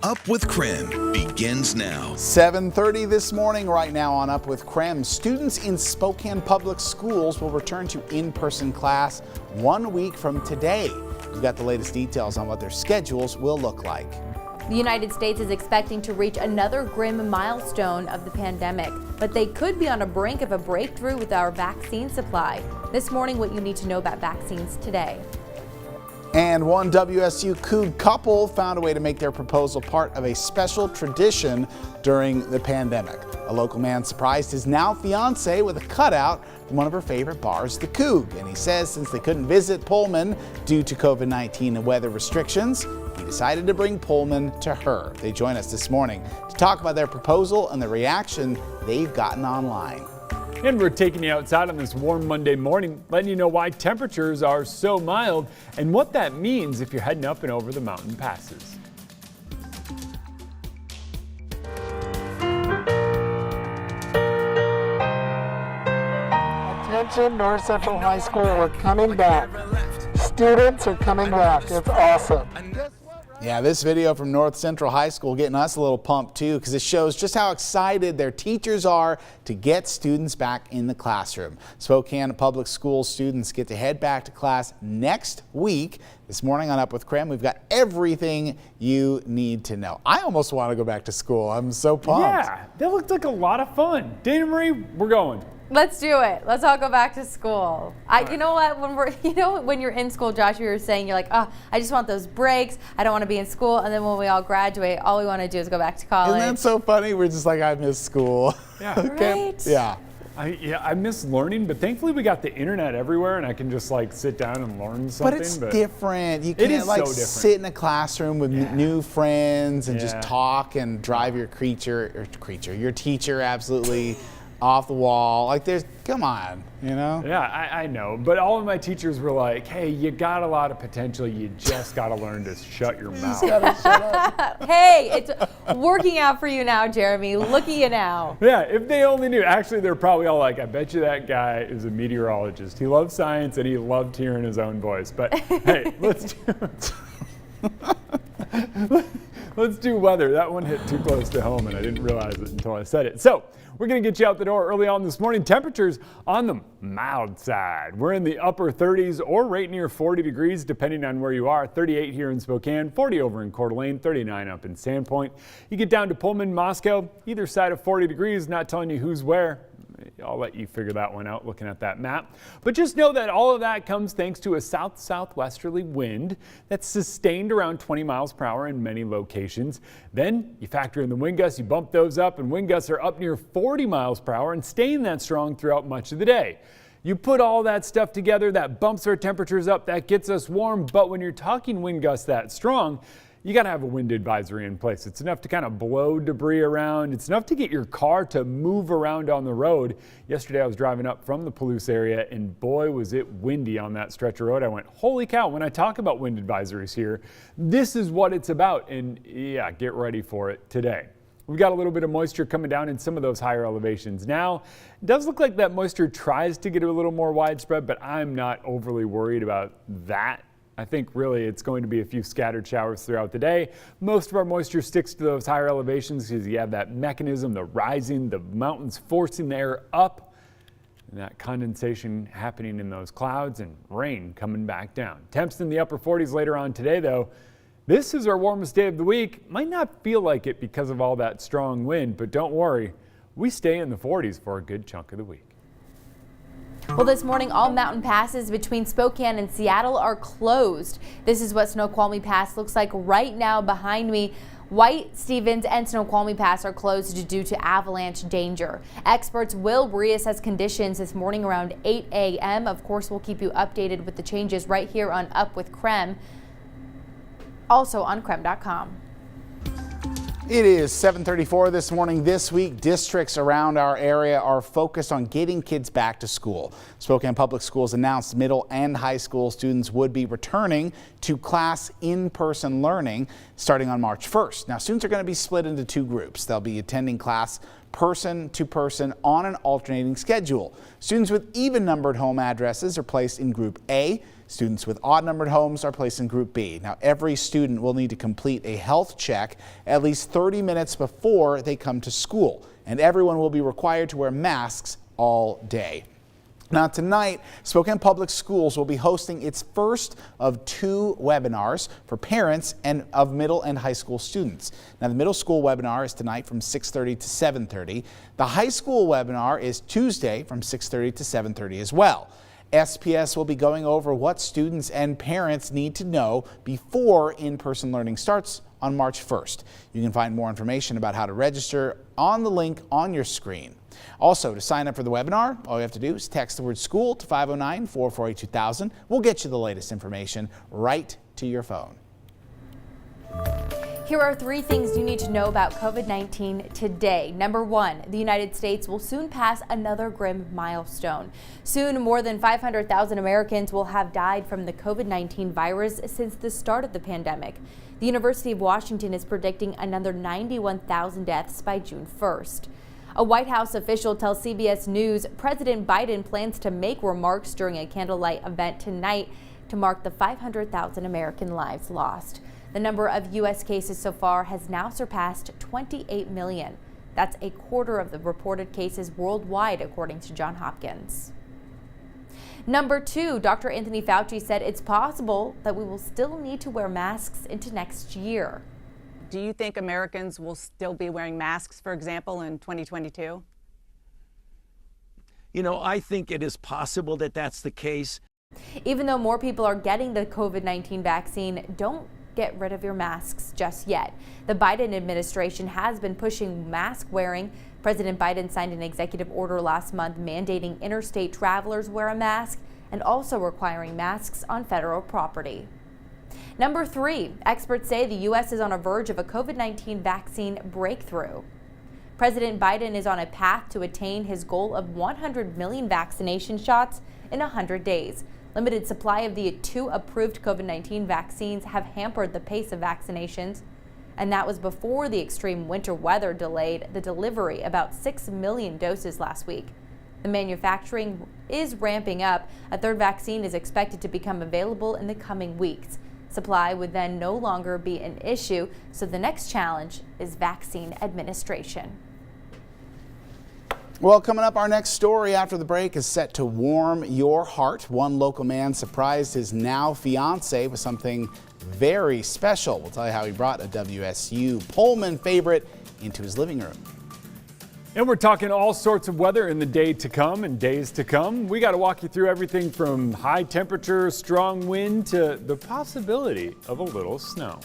Up with KREM begins now. 7:30 this morning. Right now on Up with KREM, students in Spokane Public Schools will return to in-person class 1 week from today. We've got the latest details on what their schedules will look like. The United States is expecting to reach another grim milestone of the pandemic, but they could be on the brink of a breakthrough with our vaccine supply. This morning, what you need to know about vaccines today. And one WSU Coug couple found a way to make their proposal part of a special tradition during the pandemic. A local man surprised his now fiance with a cutout from one of her favorite bars, the Coug. And he says since they couldn't visit Pullman due to COVID-19 and weather restrictions, he decided to bring Pullman to her. They join us this morning to talk about their proposal and the reaction they've gotten online. And we're taking you outside on this warm Monday morning, letting you know why temperatures are so mild and what that means if you're heading up and over the mountain passes. Attention, North Central High School, we're coming back. Students are coming back. It's awesome. Yeah, this video from North Central High School getting us a little pumped too, because it shows just how excited their teachers are to get students back in the classroom. Spokane Public School students get to head back to class next week. This morning on Up with KREM, we've got everything you need to know. I almost want to go back to school. I'm so pumped. Yeah, that looked like a lot of fun. Dana Marie, we're going. Let's do it. Let's all go back to school. You know what? When you're in school, Josh, you were saying you're like, oh, I just want those breaks. I don't want to be in school. And then when we all graduate, all we want to do is go back to college. Isn't that so funny? We're just like, I miss school. Yeah. Right? Yeah. I miss learning, but thankfully we got the internet everywhere, and I can just like sit down and learn something. But it's different. You can't like sit in a classroom with new friends and just talk and drive your your teacher absolutely off the wall. Like come on, you know? Yeah, I know. But all of my teachers were like, hey, you got a lot of potential. You just got to learn to shut your mouth. You gotta shut up. Hey, it's working out for you now, Jeremy. Look at you now. Yeah, if they only knew. Actually, they're probably all like, I bet you that guy is a meteorologist. He loves science and he loved hearing his own voice. But hey, let's do weather. That one hit too close to home and I didn't realize it until I said it. So we're going to get you out the door early on this morning. Temperatures on the mild side. We're in the upper 30s or right near 40 degrees depending on where you are. 38 here in Spokane, 40 over in Coeur d'Alene, 39 up in Sandpoint. You get down to Pullman, Moscow, either side of 40 degrees, not telling you who's where. I'll let you figure that one out looking at that map. But just know that all of that comes thanks to a south-southwesterly wind that's sustained around 20 miles per hour in many locations. Then you factor in the wind gusts, you bump those up, and wind gusts are up near 40 miles per hour and staying that strong throughout much of the day. You put all that stuff together, that bumps our temperatures up, that gets us warm, but when you're talking wind gusts that strong, you got to have a wind advisory in place. It's enough to kind of blow debris around. It's enough to get your car to move around on the road. Yesterday I was driving up from the Palouse area and boy was it windy on that stretch of road. I went, holy cow, when I talk about wind advisories here, this is what it's about. And yeah, get ready for it today. We've got a little bit of moisture coming down in some of those higher elevations. Now, it does look like that moisture tries to get a little more widespread, but I'm not overly worried about that. I think really it's going to be a few scattered showers throughout the day. Most of our moisture sticks to those higher elevations because you have that mechanism, the rising, the mountains forcing the air up, and that condensation happening in those clouds and rain coming back down. Temps in the upper 40s later on today though. This is our warmest day of the week. Might not feel like it because of all that strong wind, but don't worry, we stay in the 40s for a good chunk of the week. Well, this morning, all mountain passes between Spokane and Seattle are closed. This is what Snoqualmie Pass looks like right now behind me. White, Stevens, and Snoqualmie Pass are closed due to avalanche danger. Experts will reassess conditions this morning around 8 a.m. Of course, we'll keep you updated with the changes right here on Up with KREM, also on KREM.com. It is 7:34 this morning. This week, districts around our area are focused on getting kids back to school. Spokane Public Schools announced middle and high school students would be returning to class in-person learning starting on March 1st. Now, students are going to be split into two groups. They'll be attending class person to person on an alternating schedule. Students with even-numbered home addresses are placed in Group A. Students with odd-numbered homes are placed in Group B. Now, every student will need to complete a health check at least 30 minutes before they come to school, and everyone will be required to wear masks all day. Now tonight, Spokane Public Schools will be hosting its first of 2 webinars for parents and of middle and high school students. Now the middle school webinar is tonight from 6:30 to 7:30. The high school webinar is Tuesday from 6:30 to 7:30 as well. SPS will be going over what students and parents need to know before in-person learning starts on March 1st. You can find more information about how to register on the link on your screen. Also, to sign up for the webinar, all you have to do is text the word school to 509-448-2000. We'll get you the latest information right to your phone. Here are 3 things you need to know about COVID-19 today. Number 1, the United States will soon pass another grim milestone. Soon, more than 500,000 Americans will have died from the COVID-19 virus since the start of the pandemic. The University of Washington is predicting another 91,000 deaths by June 1st. A White House official tells CBS News President Biden plans to make remarks during a candlelight event tonight to mark the 500,000 American lives lost. The number of U.S. cases so far has now surpassed 28 million. That's a quarter of the reported cases worldwide, according to Johns Hopkins. Number 2, Dr. Anthony Fauci said it's possible that we will still need to wear masks into next year. Do you think Americans will still be wearing masks, for example, in 2022? You know, I think it is possible that that's the case. Even though more people are getting the COVID-19 vaccine, don't get rid of your masks just yet. The Biden administration has been pushing mask wearing. President Biden signed an executive order last month mandating interstate travelers wear a mask and also requiring masks on federal property. Number 3, experts say the U.S. is on a verge of a COVID-19 vaccine breakthrough. President Biden is on a path to attain his goal of 100 million vaccination shots in 100 days. Limited supply of the 2 approved COVID-19 vaccines have hampered the pace of vaccinations, and that was before the extreme winter weather delayed the delivery about 6 million doses last week. The manufacturing is ramping up. A 3rd vaccine is expected to become available in the coming weeks. Supply would then no longer be an issue, so the next challenge is vaccine administration. Well, coming up, our next story after the break is set to warm your heart. One local man surprised his now fiance with something very special. We'll tell you how he brought a WSU Pullman favorite into his living room. And we're talking all sorts of weather in the day to come and days to come. We got to walk you through everything from high temperature, strong wind to the possibility of a little snow.